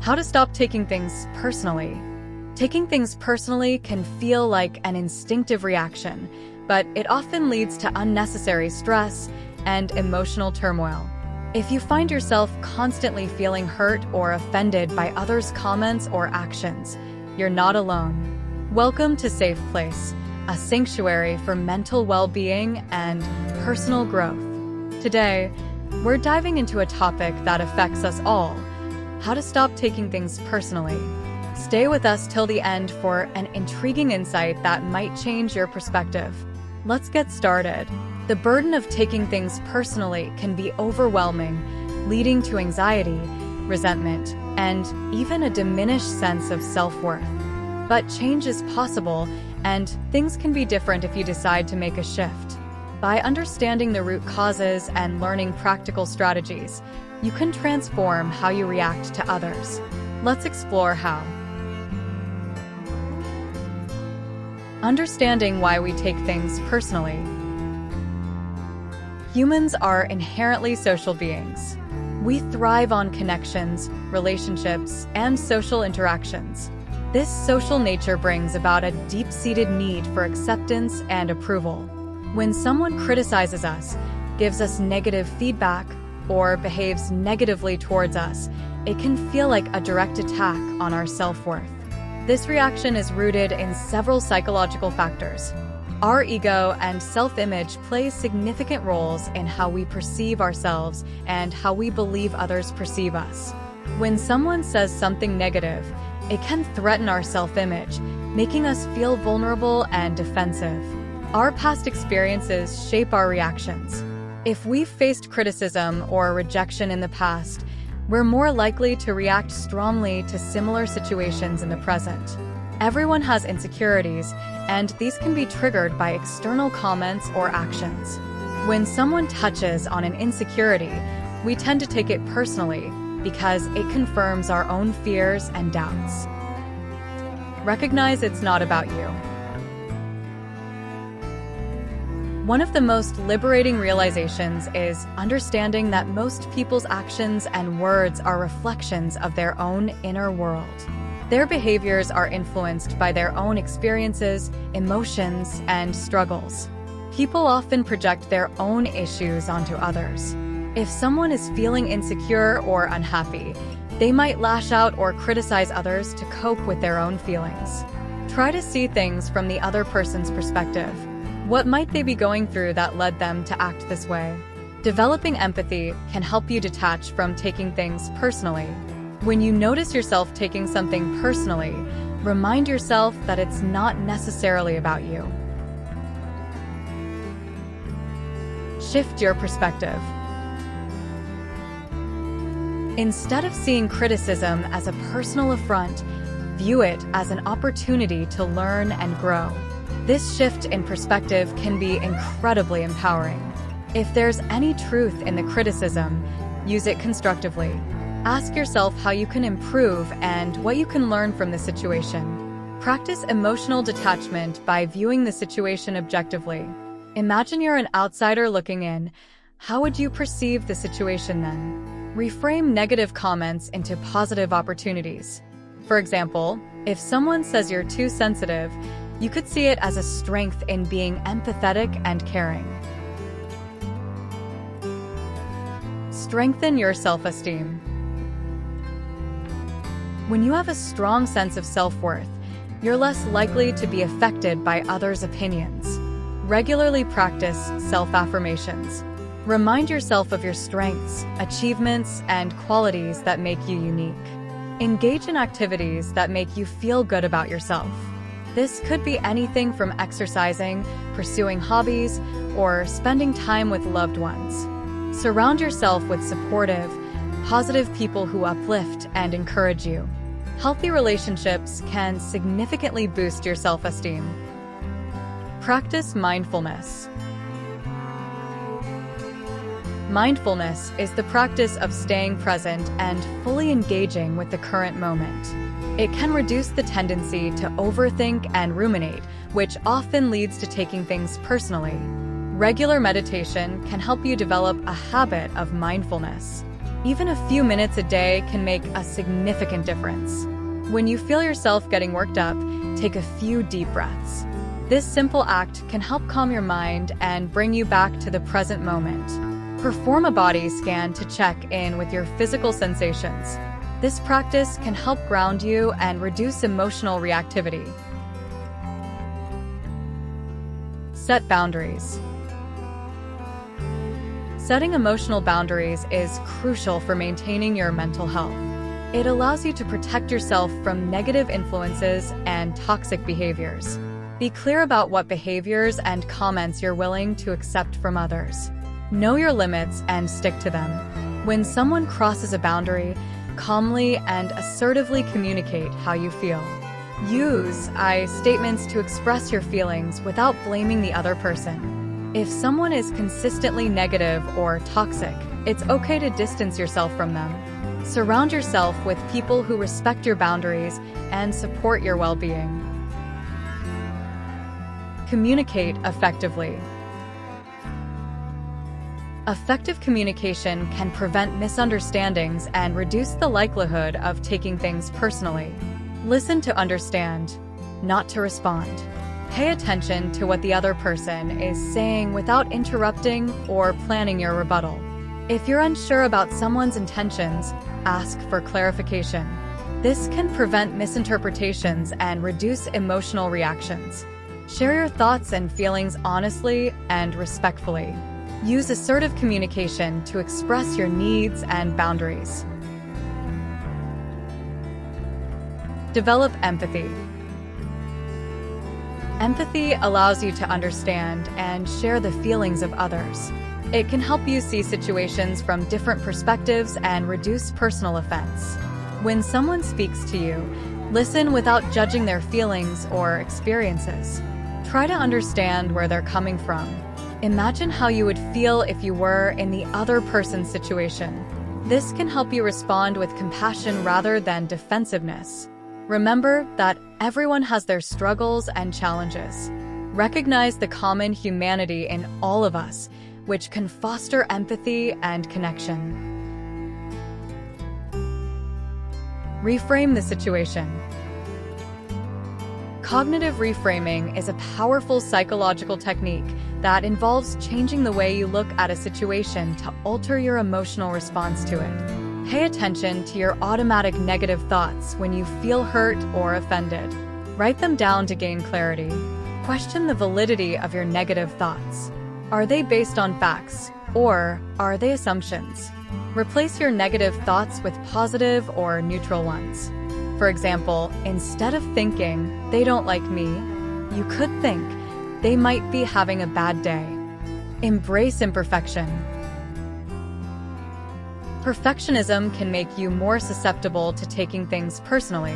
How to stop taking things personally. Taking things personally can feel like an instinctive reaction, but it often leads to unnecessary stress and emotional turmoil. If you find yourself constantly feeling hurt or offended by others' comments or actions, you're not alone. Welcome to Safe Place, a sanctuary for mental well-being and personal growth. Today, we're diving into a topic that affects us all: how to stop taking things personally. Stay with us till the end for an intriguing insight that might change your perspective. Let's get started. The burden of taking things personally can be overwhelming, leading to anxiety, resentment, and even a diminished sense of self-worth. But change is possible, and things can be different if you decide to make a shift. By understanding the root causes and learning practical strategies, you can transform how you react to others. Let's explore how. Understanding why we take things personally. Humans are inherently social beings. We thrive on connections, relationships, and social interactions. This social nature brings about a deep-seated need for acceptance and approval. When someone criticizes us, gives us negative feedback, or behaves negatively towards us, it can feel like a direct attack on our self-worth. This reaction is rooted in several psychological factors. Our ego and self-image play significant roles in how we perceive ourselves and how we believe others perceive us. When someone says something negative, it can threaten our self-image, making us feel vulnerable and defensive. Our past experiences shape our reactions. If we've faced criticism or rejection in the past, we're more likely to react strongly to similar situations in the present. Everyone has insecurities, and these can be triggered by external comments or actions. When someone touches on an insecurity, we tend to take it personally because it confirms our own fears and doubts. Recognize it's not about you. One of the most liberating realizations is understanding that most people's actions and words are reflections of their own inner world. Their behaviors are influenced by their own experiences, emotions, and struggles. People often project their own issues onto others. If someone is feeling insecure or unhappy, they might lash out or criticize others to cope with their own feelings. Try to see things from the other person's perspective. What might they be going through that led them to act this way? Developing empathy can help you detach from taking things personally. When you notice yourself taking something personally, remind yourself that it's not necessarily about you. Shift your perspective. Instead of seeing criticism as a personal affront, view it as an opportunity to learn and grow. This shift in perspective can be incredibly empowering. If there's any truth in the criticism, use it constructively. Ask yourself how you can improve and what you can learn from the situation. Practice emotional detachment by viewing the situation objectively. Imagine you're an outsider looking in. How would you perceive the situation then? Reframe negative comments into positive opportunities. For example, if someone says you're too sensitive, you could see it as a strength in being empathetic and caring. Strengthen your self-esteem. When you have a strong sense of self-worth, you're less likely to be affected by others' opinions. Regularly practice self-affirmations. Remind yourself of your strengths, achievements, and qualities that make you unique. Engage in activities that make you feel good about yourself. This could be anything from exercising, pursuing hobbies, or spending time with loved ones. Surround yourself with supportive, positive people who uplift and encourage you. Healthy relationships can significantly boost your self-esteem. Practice mindfulness. Mindfulness is the practice of staying present and fully engaging with the current moment. It can reduce the tendency to overthink and ruminate, which often leads to taking things personally. Regular meditation can help you develop a habit of mindfulness. Even a few minutes a day can make a significant difference. When you feel yourself getting worked up, take a few deep breaths. This simple act can help calm your mind and bring you back to the present moment. Perform a body scan to check in with your physical sensations. This practice can help ground you and reduce emotional reactivity. Set boundaries. Setting emotional boundaries is crucial for maintaining your mental health. It allows you to protect yourself from negative influences and toxic behaviors. Be clear about what behaviors and comments you're willing to accept from others. Know your limits and stick to them. When someone crosses a boundary, calmly and assertively communicate how you feel. Use I statements to express your feelings without blaming the other person. If someone is consistently negative or toxic, it's okay to distance yourself from them. Surround yourself with people who respect your boundaries and support your well-being. Communicate effectively. Effective communication can prevent misunderstandings and reduce the likelihood of taking things personally. Listen to understand, not to respond. Pay attention to what the other person is saying without interrupting or planning your rebuttal. If you're unsure about someone's intentions, ask for clarification. This can prevent misinterpretations and reduce emotional reactions. Share your thoughts and feelings honestly and respectfully. Use assertive communication to express your needs and boundaries. Develop empathy. Empathy allows you to understand and share the feelings of others. It can help you see situations from different perspectives and reduce personal offense. When someone speaks to you, listen without judging their feelings or experiences. Try to understand where they're coming from. Imagine how you would feel if you were in the other person's situation. This can help you respond with compassion rather than defensiveness. Remember that everyone has their struggles and challenges. Recognize the common humanity in all of us, which can foster empathy and connection. Reframe the situation. Cognitive reframing is a powerful psychological technique that involves changing the way you look at a situation to alter your emotional response to it. Pay attention to your automatic negative thoughts when you feel hurt or offended. Write them down to gain clarity. Question the validity of your negative thoughts. Are they based on facts, or are they assumptions? Replace your negative thoughts with positive or neutral ones. For example, instead of thinking, "they don't like me," you could think, "they might be having a bad day." Embrace imperfection. Perfectionism can make you more susceptible to taking things personally.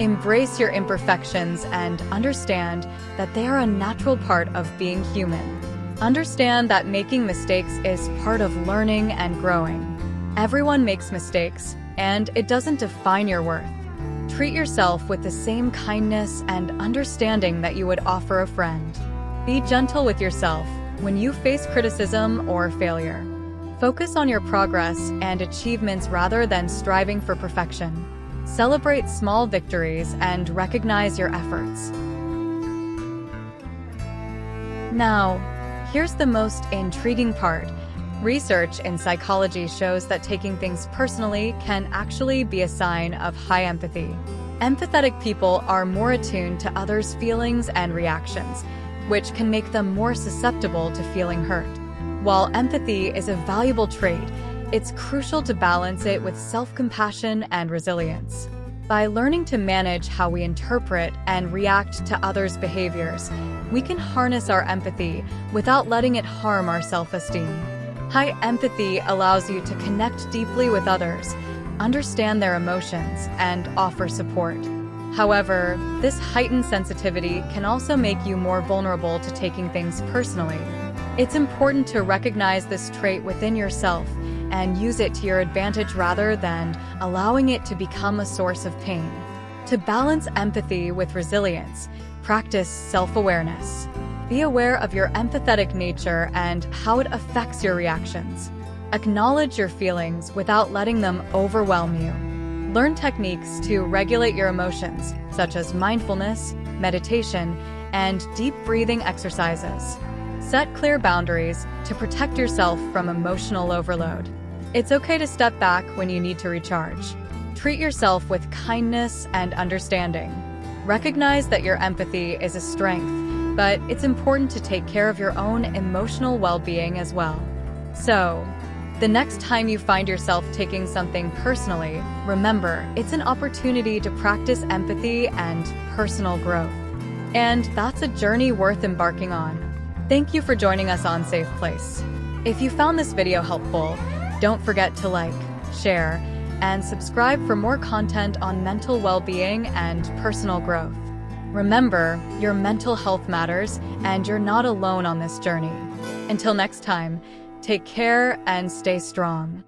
Embrace your imperfections and understand that they are a natural part of being human. Understand that making mistakes is part of learning and growing. Everyone makes mistakes, and it doesn't define your worth. Treat yourself with the same kindness and understanding that you would offer a friend. Be gentle with yourself when you face criticism or failure. Focus on your progress and achievements rather than striving for perfection. Celebrate small victories and recognize your efforts. Now, here's the most intriguing part. Research in psychology shows that taking things personally can actually be a sign of high empathy. Empathetic people are more attuned to others' feelings and reactions, which can make them more susceptible to feeling hurt. While empathy is a valuable trait, it's crucial to balance it with self-compassion and resilience. By learning to manage how we interpret and react to others' behaviors, we can harness our empathy without letting it harm our self-esteem. High empathy allows you to connect deeply with others, understand their emotions, and offer support. However, this heightened sensitivity can also make you more vulnerable to taking things personally. It's important to recognize this trait within yourself and use it to your advantage rather than allowing it to become a source of pain. To balance empathy with resilience, practice self-awareness. Be aware of your empathetic nature and how it affects your reactions. Acknowledge your feelings without letting them overwhelm you. Learn techniques to regulate your emotions, such as mindfulness, meditation, and deep breathing exercises. Set clear boundaries to protect yourself from emotional overload. It's okay to step back when you need to recharge. Treat yourself with kindness and understanding. Recognize that your empathy is a strength, but it's important to take care of your own emotional well-being as well. So, the next time you find yourself taking something personally, remember, it's an opportunity to practice empathy and personal growth. And that's a journey worth embarking on. Thank you for joining us on Safe Place. If you found this video helpful, don't forget to like, share, and subscribe for more content on mental well-being and personal growth. Remember, your mental health matters, and you're not alone on this journey. Until next time, take care and stay strong.